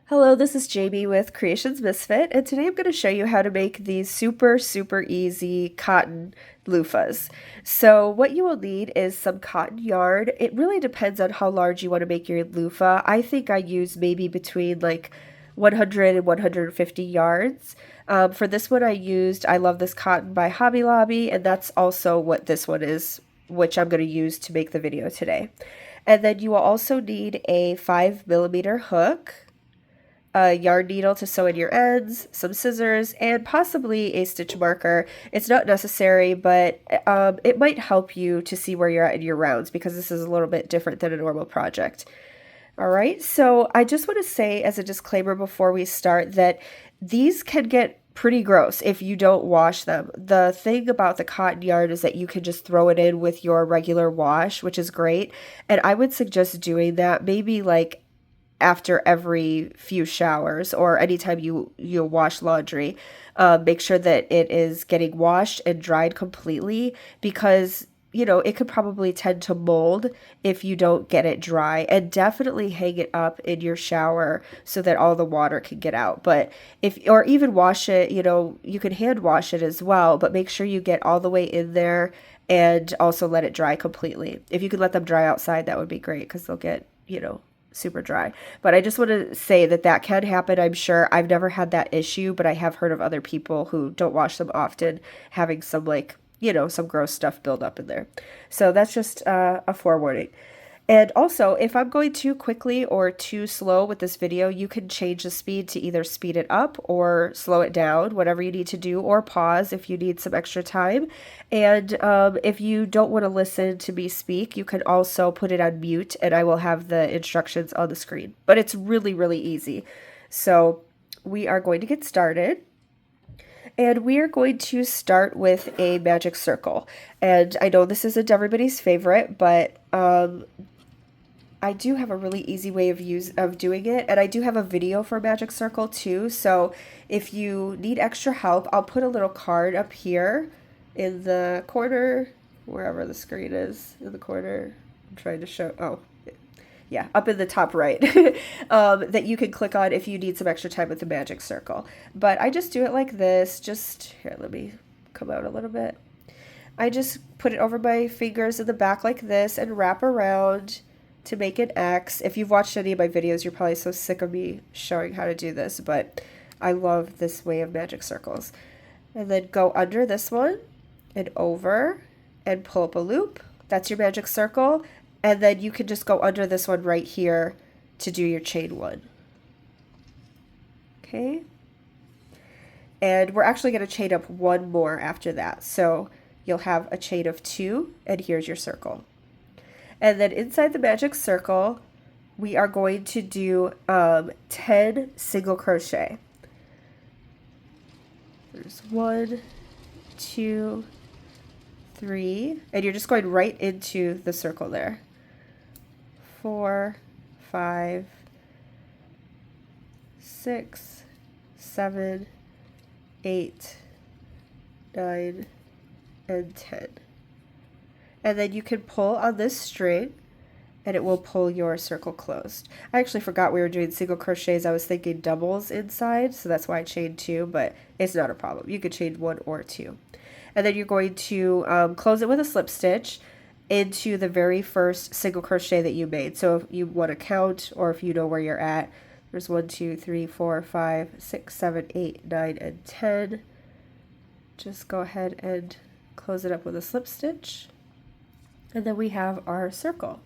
Hello, this is Jamie with Creations Misfit, and today I'm going to show you how to make these super easy cotton loofahs. So what you will need is some cotton yarn. It really depends on how large you want to make your loofah. I think I use maybe between like 100 and 150 yards. For this one I love this cotton by Hobby Lobby, and that's also what this one is, which I'm going to use to make the video today. And then you will also need a 5mm hook, a yarn needle to sew in your ends, some scissors, and possibly a stitch marker. It's not necessary, but it might help you to see where you're at in your rounds because this is a little bit different than a normal project. All right, so I just want to say as a disclaimer before we start that these can get pretty gross if you don't wash them. The thing about the cotton yarn is that you can just throw it in with your regular wash, which is great. And I would suggest doing that maybe like after every few showers or anytime you wash laundry. Make sure that it is getting washed and dried completely because it could probably tend to mold if you don't get it dry, and definitely hang it up in your shower so that all the water can get out. But or even wash it, you can hand wash it as well, but make sure you get all the way in there and also let it dry completely. If you could let them dry outside, that would be great because they'll get, super dry. But I just want to say that that can happen, I'm sure. I've never had that issue, but I have heard of other people who don't wash them often having some some gross stuff build up in there. So that's just a forewarning. And also, if I'm going too quickly or too slow with this video, you can change the speed to either speed it up or slow it down, whatever you need to do, or pause if you need some extra time. And if you don't want to listen to me speak, you can also put it on mute and I will have the instructions on the screen. But it's really easy. So we are going to get started. And we are going to start with a magic circle. And I know this isn't everybody's favorite, but I do have a really easy way of doing it, and I do have a video for magic circle too. So if you need extra help, I'll put a little card up here in the corner, wherever the screen is in the corner. I'm trying to show. Oh, yeah, up in the top right, that you can click on if you need some extra time with the magic circle. But I just do it like this. Just here, let me come out a little bit. I just put it over my fingers in the back like this and wrap around to make an X. If you've watched any of my videos, you're probably so sick of me showing how to do this, but I love this way of magic circles. And then go under this one and over and pull up a loop. That's your magic circle. And then you can just go under this one right here to do your chain one. Okay. And we're actually going to chain up one more after that. So you'll have a chain of 2, and here's your circle. And then inside the magic circle, we are going to do 10 single crochet. There's 1, 2, 3, and you're just going right into the circle there. 4, 5, 6, 7, 8, 9, and 10. And then you can pull on this string and it will pull your circle closed. I actually forgot we were doing single crochets. I was thinking doubles inside, so that's why I chained 2, but it's not a problem. You could chain 1 or 2. And then you're going to close it with a slip stitch into the very first single crochet that you made. So if you want to count or if you know where you're at, there's 1, 2, 3, 4, 5, 6, 7, 8, 9, and 10. Just go ahead and close it up with a slip stitch. And then we have our circle.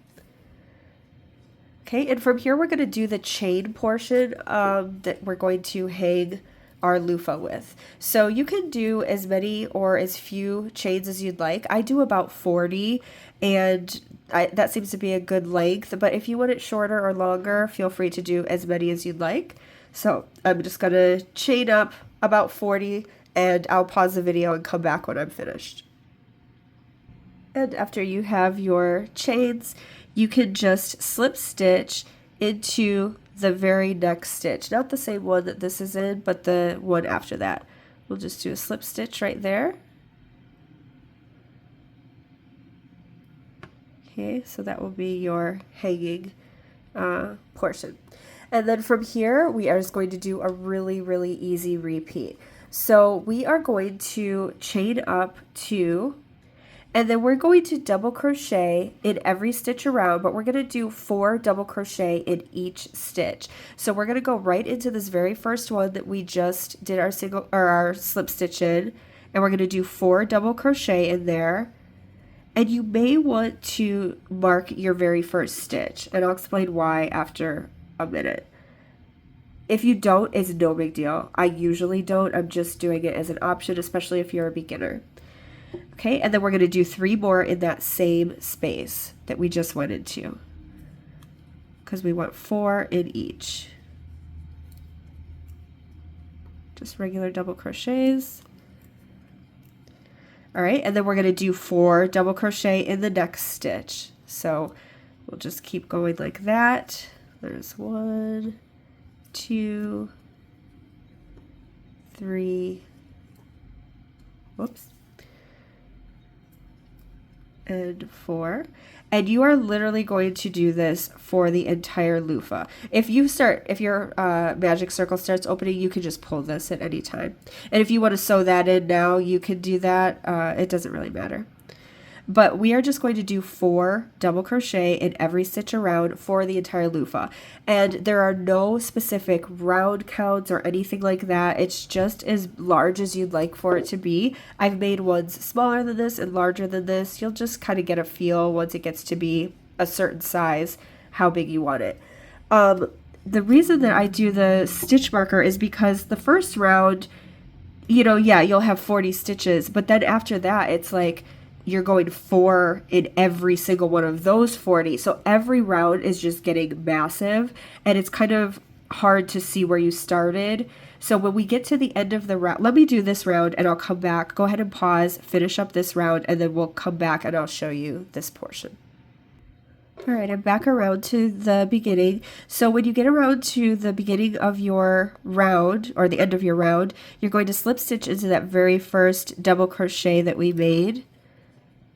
Okay, and from here we're going to do the chain portion that we're going to hang our loofah with. So you can do as many or as few chains as you'd like. I do about 40, and that seems to be a good length, but if you want it shorter or longer, feel free to do as many as you'd like. So I'm just going to chain up about 40, and I'll pause the video and come back when I'm finished. And after you have your chains, you can just slip stitch into the very next stitch. Not the same one that this is in, but the one after that. We'll just do a slip stitch right there. Okay, so that will be your hanging portion. And then from here, we are just going to do a really, really easy repeat. So we are going to chain up 2, and then we're going to double crochet in every stitch around, but we're going to do 4 double crochet in each stitch. So we're going to go right into this very first one that we just did our single or our slip stitch in, and we're going to do 4 double crochet in there. And you may want to mark your very first stitch, and I'll explain why after a minute. If you don't, it's no big deal. I usually don't. I'm just doing it as an option, especially if you're a beginner. Okay, and then we're going to do 3 more in that same space that we just went into, because we want 4 in each. Just regular double crochets. All right, and then we're going to do 4 double crochet in the next stitch. So we'll just keep going like that. There's 1, 2, 3, whoops, and 4. And you are literally going to do this for the entire loofah. If your magic circle starts opening, you can just pull this at any time. And if you want to sew that in now, you can do that. It doesn't really matter. But we are just going to do 4 double crochet in every stitch around for the entire loofah. And there are no specific round counts or anything like that. It's just as large as you'd like for it to be. I've made ones smaller than this and larger than this. You'll just kind of get a feel once it gets to be a certain size, how big you want it. The reason that I do the stitch marker is because the first round, yeah, you'll have 40 stitches, but then after that, it's like, you're going 4 in every single one of those 40. So every round is just getting massive, and it's kind of hard to see where you started. So when we get to the end of the round, let me do this round and I'll come back. Go ahead and pause, finish up this round, and then we'll come back and I'll show you this portion. All right, I'm back around to the beginning. So when you get around to the beginning of your round, or the end of your round, you're going to slip stitch into that very first double crochet that we made.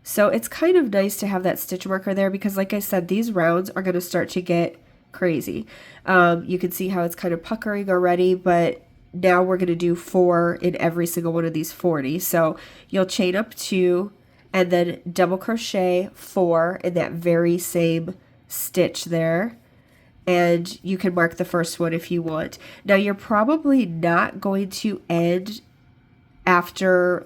So it's kind of nice to have that stitch marker there because, like I said, these rounds are going to start to get crazy. You can see how it's kind of puckering already, but now we're going to do 4 in every single one of these 40. So you'll chain up 2 and then double crochet 4 in that very same stitch there. And you can mark the first one if you want. Now you're probably not going to end after,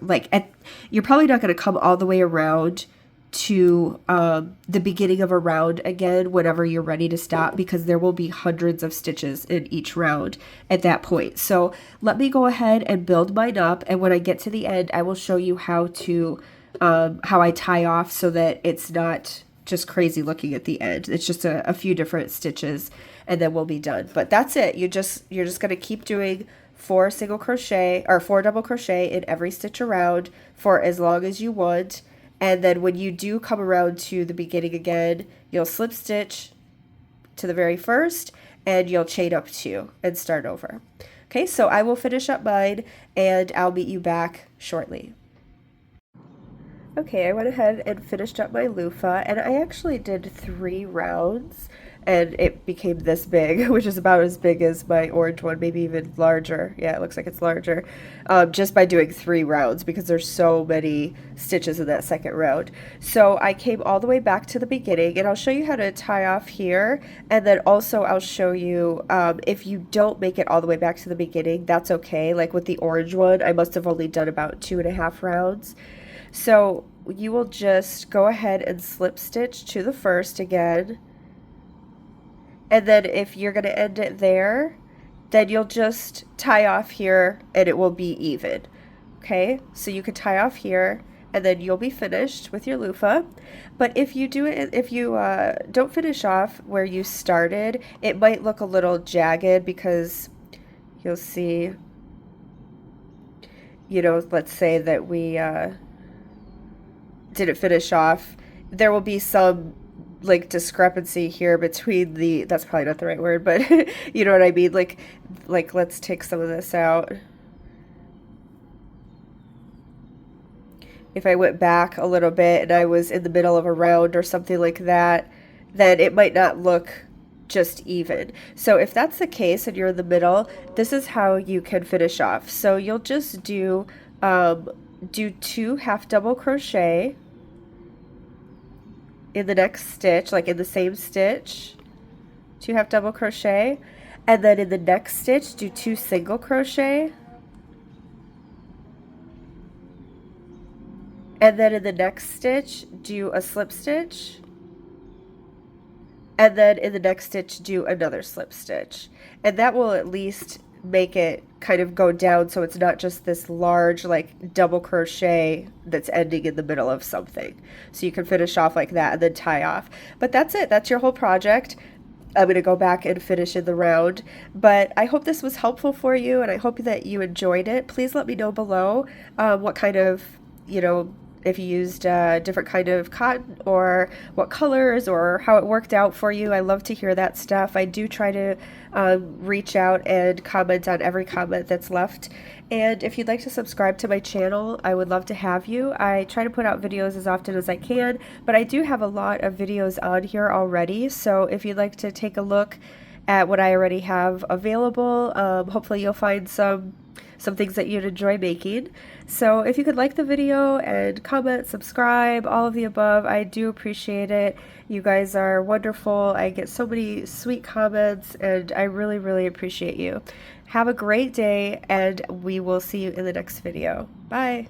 you're probably not going to come all the way around to the beginning of a round again whenever you're ready to stop, because there will be hundreds of stitches in each round at that point. So let me go ahead and build mine up, and when I get to the end, I will show you how I tie off so that it's not just crazy looking at the end. It's just a few different stitches, and then we'll be done. But that's it. You're just going to keep doing 4 single crochet or 4 double crochet in every stitch around for as long as you want. And then when you do come around to the beginning again, you'll slip stitch to the very first and you'll chain up 2 and start over. Okay, so I will finish up mine and I'll meet you back shortly. Okay, I went ahead and finished up my loofah, and I actually did 3 rounds, and it became this big, which is about as big as my orange one, maybe even larger. Yeah, it looks like it's larger, just by doing 3 rounds, because there's so many stitches in that second round. So I came all the way back to the beginning, and I'll show you how to tie off here, and then also I'll show you if you don't make it all the way back to the beginning, that's okay. Like with the orange one, I must have only done about 2.5 rounds. So you will just go ahead and slip stitch to the first again, and then if you're going to end it there, then you'll just tie off here and it will be even. Okay, so you can tie off here and then you'll be finished with your loofah. But if you don't finish off where you started, it might look a little jagged because you'll see, let's say that we didn't finish off, there will be some discrepancy here between that's probably not the right word, but you know what I mean, like let's take some of this out. If I went back a little bit and I was in the middle of a round or something like that, then it might not look just even. So if that's the case and you're in the middle, this is how you can finish off. So you'll just um, do 2 half double crochet in the next stitch, like in the same stitch, 2 half double crochet, and then in the next stitch do 2 single crochet, and then in the next stitch do a slip stitch, and then in the next stitch do another slip stitch. And that will at least make it kind of go down so it's not just this large like double crochet that's ending in the middle of something. So you can finish off like that and then tie off. But that's it. That's your whole project. I'm going to go back and finish in the round. But I hope this was helpful for you, and I hope that you enjoyed it. Please let me know below what kind of, if you used a different kind of cotton or what colors or how it worked out for you. I love to hear that stuff. I do try to reach out and comment on every comment that's left. And if you'd like to subscribe to my channel, I would love to have you. I try to put out videos as often as I can, but I do have a lot of videos on here already. So if you'd like to take a look at what I already have available, hopefully you'll find some things that you'd enjoy making. So if you could like the video and comment, subscribe, all of the above, I do appreciate it. You guys are wonderful. I get so many sweet comments, and I really, really appreciate you. Have a great day, and we will see you in the next video. Bye.